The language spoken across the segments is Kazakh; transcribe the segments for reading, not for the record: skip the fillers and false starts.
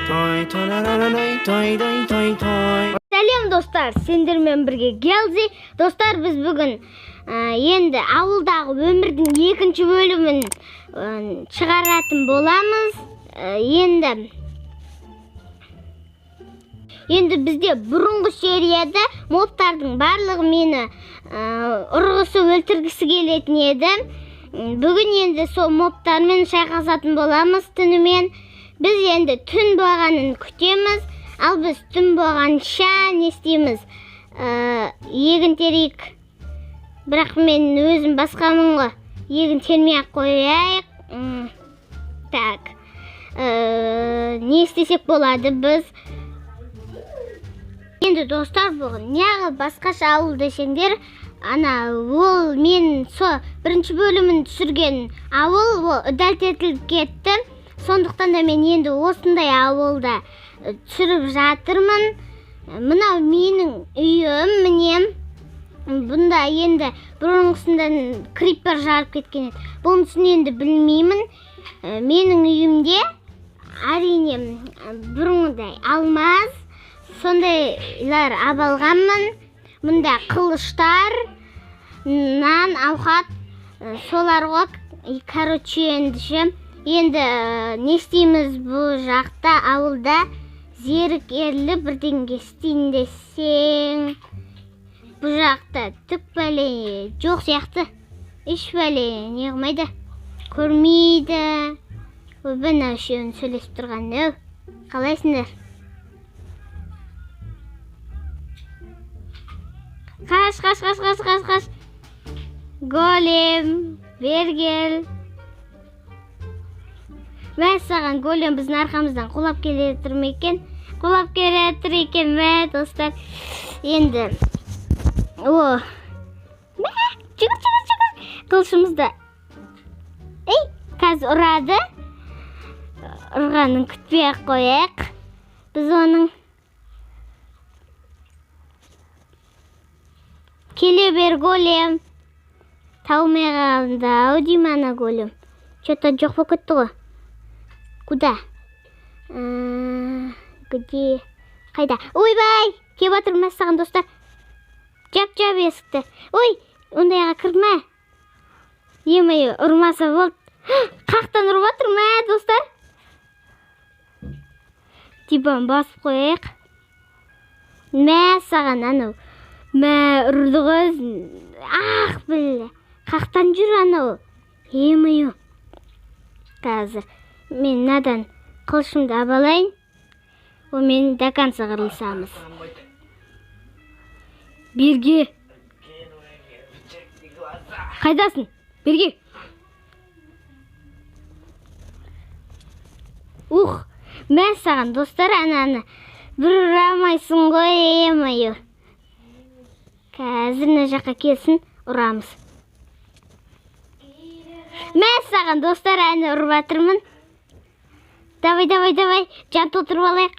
Сәлем достар, сендермен бірге келді. Достар, біз бүгін енді ауылдағы өмірдің екінші бөлімін шығаратын боламыз. Енді бізде бұрынғы серияда мобтардың барлығы мені ұрғысы өлтіргісі келетін еді. Бүгін енді сол мобтармен шайқасатын боламыз түнімен. Біз енді түн болғанын күтеміз, ал біз түн болғанша не істейміз? Егін терейік. Бірақ мен өзім басқамын ғой. Егін термей-ақ қояйық. Так. Не істесек болады біз? Енді достар, бүгін неғыл басқаша ауыл десеңдер, ол мен бірінші бөлімін түсірген ауыл дәлтетіліп кетті. Сондықтан да мен енді осындай ауылда түсіріп жатырмын. Мынау менің үйім, міне. Бұнда енді бұрынғысындан крипер жарып кеткен еді. Бұнысын енді білмеймін. Менің үйімде әрине бұрынғыдай алмаз, сондайлар абалғанмын. Мұнда қылыштар, нан, ауқат, солар ғой. Короче, енді не істейміз бұл жақта ауылда? Зерік ерлі бірдеңе істейін десең, бұл жақта түк бәле жоқ сияқты. Еш бәле не қылмайды, көрмейді. Өбін үшеуін сөйлесіп тұрған өу. Қалайсыңдар? Қаш. Голем, бергел. Мә саған голем біздің арқамыздан құлап келетір ме екен? Құлап келетір екен, мә достар. Енді жүгір. Қылшымызды қазір ұрады. Ұрғанын күтпей-ақ қояйық. Біз оның келе бер голем. Таумай қалды ау деймін ана голем. Что-то жоқ болып кетті ғой. Куда? Где? Қайда? Ойбай! Кеп отырмыз саған достар. Жап есікті. Ой, ондайға кірме. Емайы, ұрмаса болды. Қақтан ұрып отыр ма, достар? Типан басып қояйық. Мә саған анау. Мә ұрды ғой. Ақ білі. Қақтан жүр анау. Емайы. Қазір. Мен надан қылшымды абалайын. О мен даканса қырылсамыз. Берге. Қайдасың? Берге. Мә саған достар, ананы бір ұрамайсың ғой, емайы. Қазір на жаққа келсін, ұрамыз. Мә саған достар, әні ұрып атырмын. Давай, жан толтырып алайық.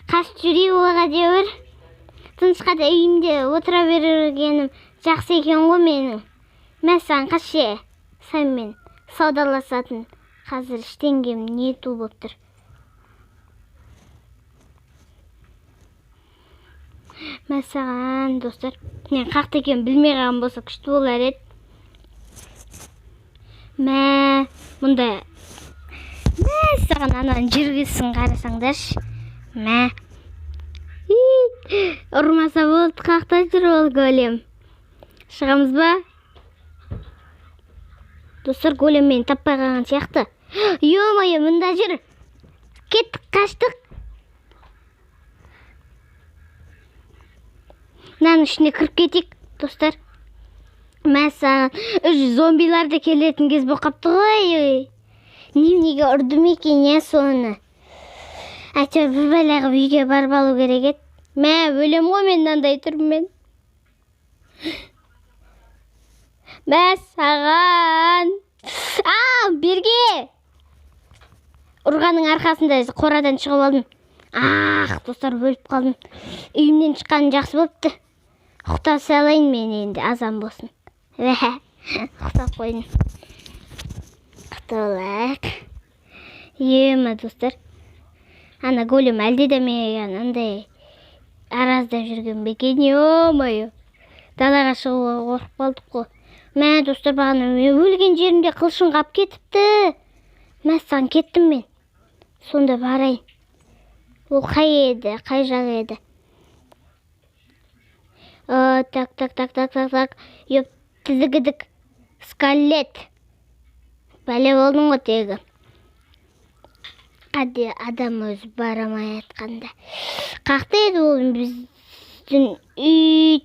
Қаш жүрей оға деуір. Тынышқа да үйімде отыра бергенім жақсы екен ғой менің. Мә саған қашы, сәнмен саудаласатын. Қазір іштенгем не ту болып тұр. Мә саған достар, мен қақты екен білмей қалған болса күшті болар еді. Мә, мұнда саған анан жүргізсін қарасаңдаршы. Мә. Ұрмаса болды, қақта жүр ол голем. Шығамыз ба? Достар, голем мені таппай қалған сияқты. Ё-мое, мұнда жүр. Кеттік, қаштық. Мынаның ішіне кіріп кетейік, достар. Мә саған, зомбилар да келетін кез болып қапты ғой. Неге ұрдым екен соны. Әйтеуір бір бәлеғып үйге барып алу керек еді. Мә, өлем ғой мен мынандай тұрмын. Мә саған. Берге. Ұрғаның арқасында қорадан шығып алдым. Достар, өліп қалдым. Үйімнен шыққаным жақсы болыпты. Құта салайын мен енді азан болсын. Құта қойын. Құта олайық. Ема достар. ана голем әлде де мен андай араздап жүрген бекен, ё-моё. Далаға шығуға қорқып қалдық қой. Мә, достар, бағана мен өлген жерімде қылышын қап кетіпті. Мәссаған кеттім мен. Сонда барайын. Ол қай еді, қай жақ еді? Так. Ёп, тізігідік. Скалет. Бәле болдың ғой тегі. Әде адам өзі барамай айтқанда. Қақты еді ол біздің үй.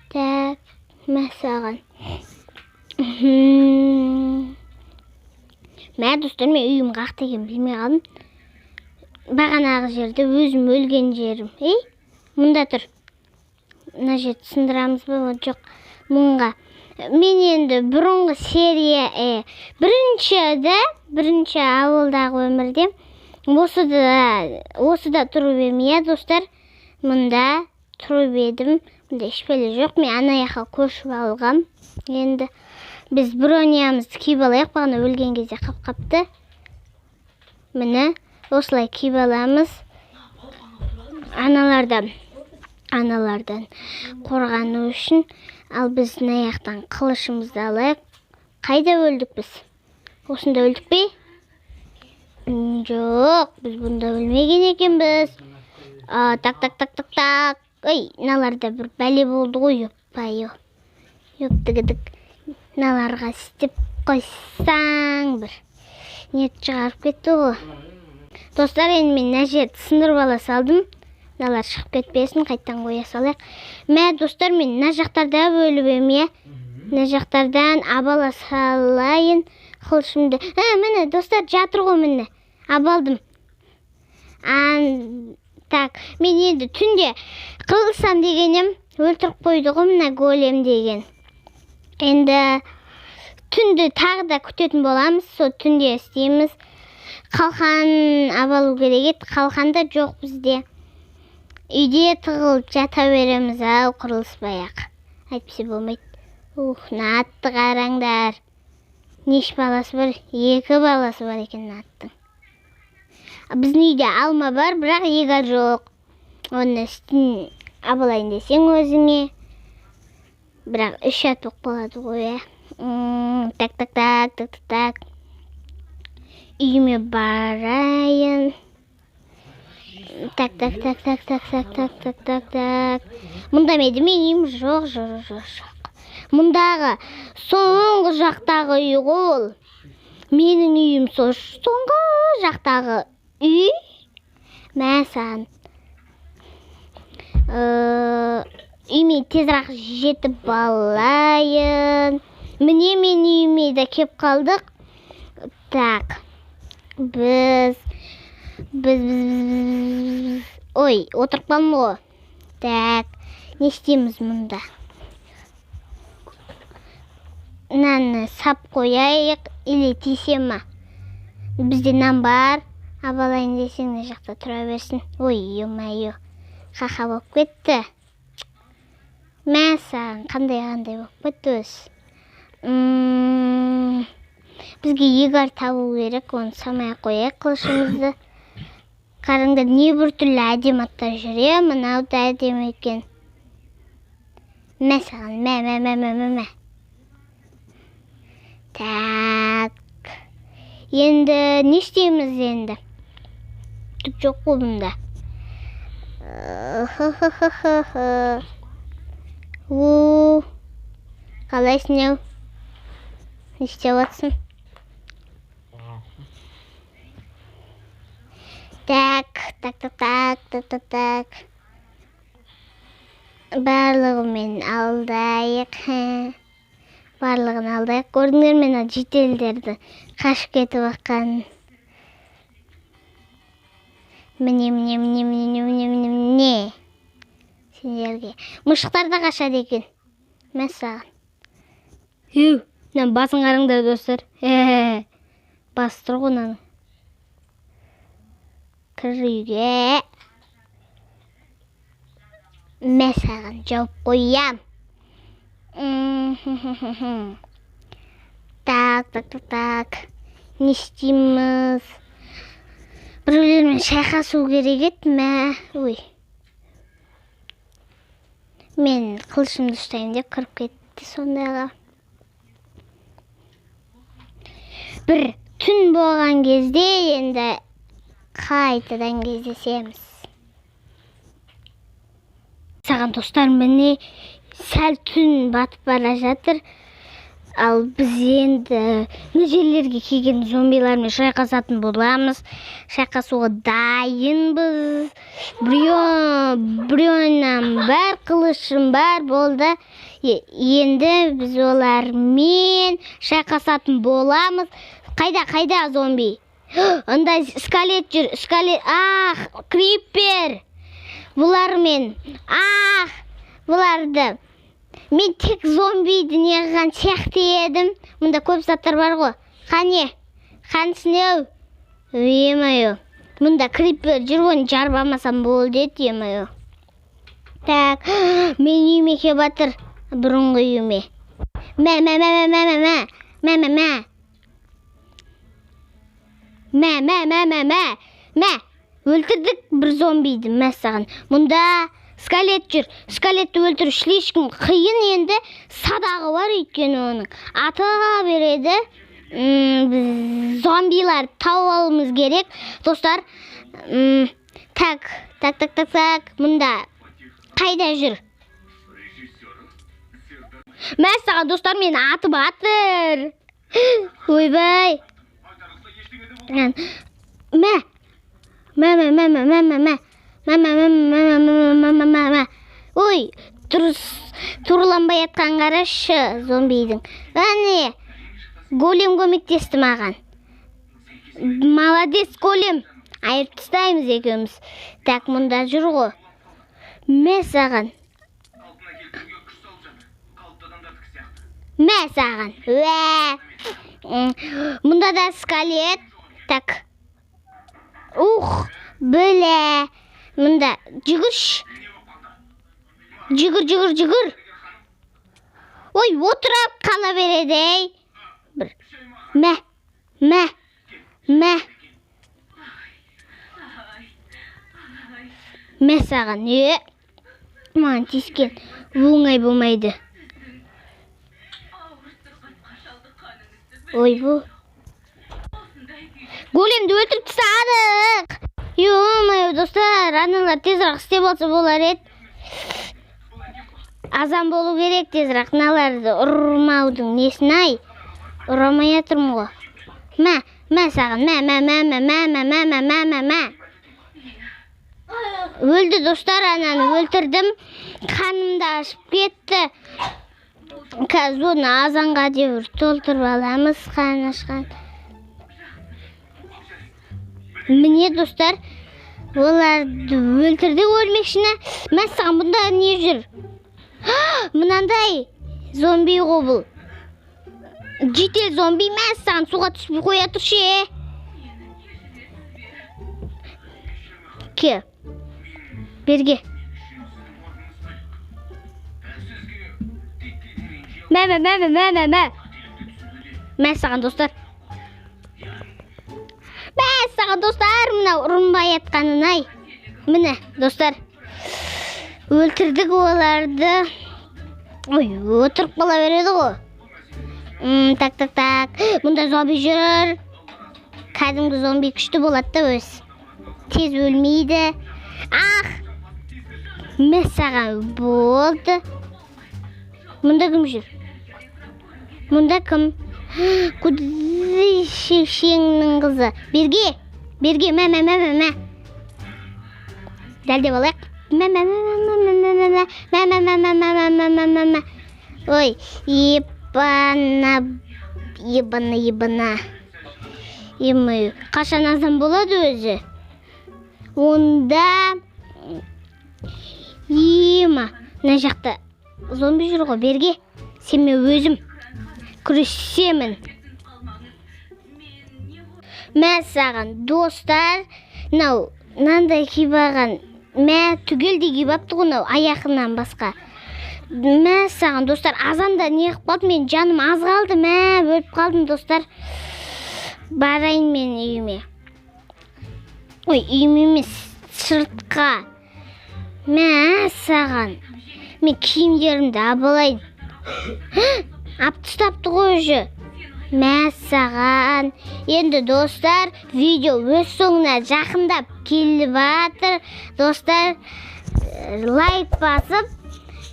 Так. Мәссаған. Мә, достар, мен үйім қақты екен білмей қалдым. Бағанағы жерде өзім өлген жерім. Мұнда тұр. Мына жерді сындырамыз ба? Жоқ, мұнға. Мен енді бұрынғы серия, бірінші ауылдағы өмірде осыда тұрып едім, достар. Мұнда тұрып едім. Мұнда ешбәле жоқ. Мен ана жаққа көшіп алғам. Енді біз брониямызды киіп алайық, бағана өлген кезде қапты. Міне, осылай киіп аламыз. Аналардан қорғану үшін. Ал біз аяқтан қылышымызды алайық. Қайда өлдік біз? Осында өлдік пе? Жоқ, біз бұнда өлмеген екенбіз. Так. Ой, мыналарда бір бәле болды ғой, ёппайо. Ёптыгыдық. Мыналарға істеп қойсаң бір. Нет шығарып кетті ғой. Достар, енді мен мына жерді сындырып ала салдым. Мыналар шығып кетпесін, қайттан қоя салайық. Мә, достар, мен мына жақтарда бөліп едім. Мына жақтардан абала салайын қылышымды. Міне, достар, жатыр ғой міне. Абалдым. Так, мен енді түнде қылсам дегенім өлтіріп қойды ғой мына голем деген. Енді түнді тағы да күтетін боламыз, сол түнде істейміз. Қалқан абалу керек еді, қалқанда жоқ бізде. Үйде тығылып жата береміз, құрылыспай-ақ. Әйтпесе болмайды. Атты қараңдар. Неш баласы бар? 2 баласы бар екен аттың. Біздің үйде алма бар, бірақ егер жоқ. Оны үстін абалайын десең өзіңе. Бірақ 3 ат болып қалады ғой. Так. Үйіме барайын. Так. Мұнда мен үйім жоқ. Мұндағы соңғы жақтағы үй ғой. Менің үйім соңғы жақтағы үй. Мәсән. Үйіме тезірақ жетіп балайын. Міне мен үйіме де кеп қалдық. Так. Ой, отырып қалдым ғой. Так, не істейміз мұнда? Наны сап қояйық, или тисе ма? Бізде нан бар. Абалайын десең не жақта тұра берсін. Ой, ё-майо. Қақа болып кетті. Мәсән, қандай болып кетті өз. Бізге егер табу керек, оны самай қояйық қылышымызды. Қарыңдар, не бір түрлі әдем аттар жүре, мынау да әдем екен. Мәсән, мә. Так. Енді не істейміз енді? Түк жоқ қой бұнда. Қалайсың еу? Не істеп жатсың? Так. Барлығымен алдайық. Барлығын алдайық. Көрдіңдер мен жетелдерді қашып кетіп аққан. Міне. Сендерге. Мұшықтар да қашады екен. Мәссаған. Басын қарыңдар, достар. Бастыр ғынан. Кір үйге. Мәссаған жауып қоям. Так. Не істейміз? Біреулермен шайқасу керек еді, мә. Ой. Мен қылышымды ұстаймын деп кіріп кетті сондайға. Бір түн болған кезде енді қайтадан кездесеміз. Саған достар, міне сәл түн батып бара жатыр. Ал біз енді мына жерлерге келген зомбилармен шайқасатын боламыз. Шайқасуға дайынбыз. Біреуінен бар, қылышым бар болды. Енді біз олармен шайқасатын боламыз. Қайда зомби? Онда скелет жүр. Крипер. Бұлармен. Бұларды. Мен тек зомбиді неғған сияқты едім. Мұнда көп заттар бар ғой. Қанысынеу? Емайо. Мұнда крипер жүр, оны жарбамасам болды еді, емайо. Так, мен үйме ке батыр. Бұрынғы үйме. Өлтірдік бір зомбиді, мәссаған. Мұнда скелет жүр. Скелетті өлтіру шлешкім қиын, енді садағы бар өйткені оның. Атаға береді. Зомбилар тауып алуымыз керек. Достар, так. Мұнда қайда жүр? Мәссаған, достар, мен аты батыр. Ойбай. Ой, турланбай атқан қарашы зомбидің. Әне, голем көмектесті маған. Молодец, голем. Айырып тастаймыз екеуміз. Так, мұнда жүр ғой. Мәссаған. Мұнда да скелет. Так. Бөле. Мұнда жүгірш. Жүгір. Ой, отырап қала береді. Саған. Маған тескен. Оңай болмайды. Ой, бұл. Големді өлтіріп тастадық. Ё-моё, достар, аналар тезірек істеп болса болар еді. Азан болу керек тезірек, наларды ұрмаудың несін ай. Ұрамай атырмын ғой. Саған, Өлді, достар, ананы өлтірдім. Қанымды ашып кетті. Қазір оны азанға деуір толтырып аламыз, қан ашқан. Міне, достар, оларды өлтірді өлмекшіні. Мәссаған, бұнда не жүр? Мұнандай зомби ғой бұл. Жетел зомби, мәссаған, суға түспей қоя тұршы. Ке, берге. Мәссаған, достар. Мына ұрынбай атқанын ай. Міне, достар. Өлтірдік оларды. Ой, отырып қала береді ғой. Так. Мұнда зомби жүр. Кәдімгі зомби күшті болады да өз. Тез өлмейді. Мәссаған, болды. Мұнда кім жүр? Мұнда кім? Құдызы шешеңнің қызы. Берге. Дәлде болайық. Ой, ебана. Емей, қашан азан болады өзі? Онда... Ема, мына жақта зомби жүр ғой, берге. Сен мен өзім күресемін. Мәссаған, достар, мынандай кибаған, түгелдей кибапты ғой, аяқынан басқа. Мә саған достар, азанда не қылып қалды, мен жаным аз қалды, мә өліп қалдым достар. Барайын мен үйіме. Ой, үйіме емес, сыртқа. Мә саған. Мен киімдерімді абылайын. Ап тастапты ғой уже. Мә саған. Енді достар, видео өз соңына жақындап келіп жатыр. Достар, лайк басып,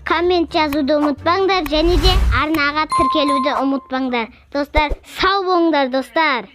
коммент жазуды ұмытпаңдар, және де арнаға тіркелуді ұмытпаңдар. Достар, сау болыңдар достар.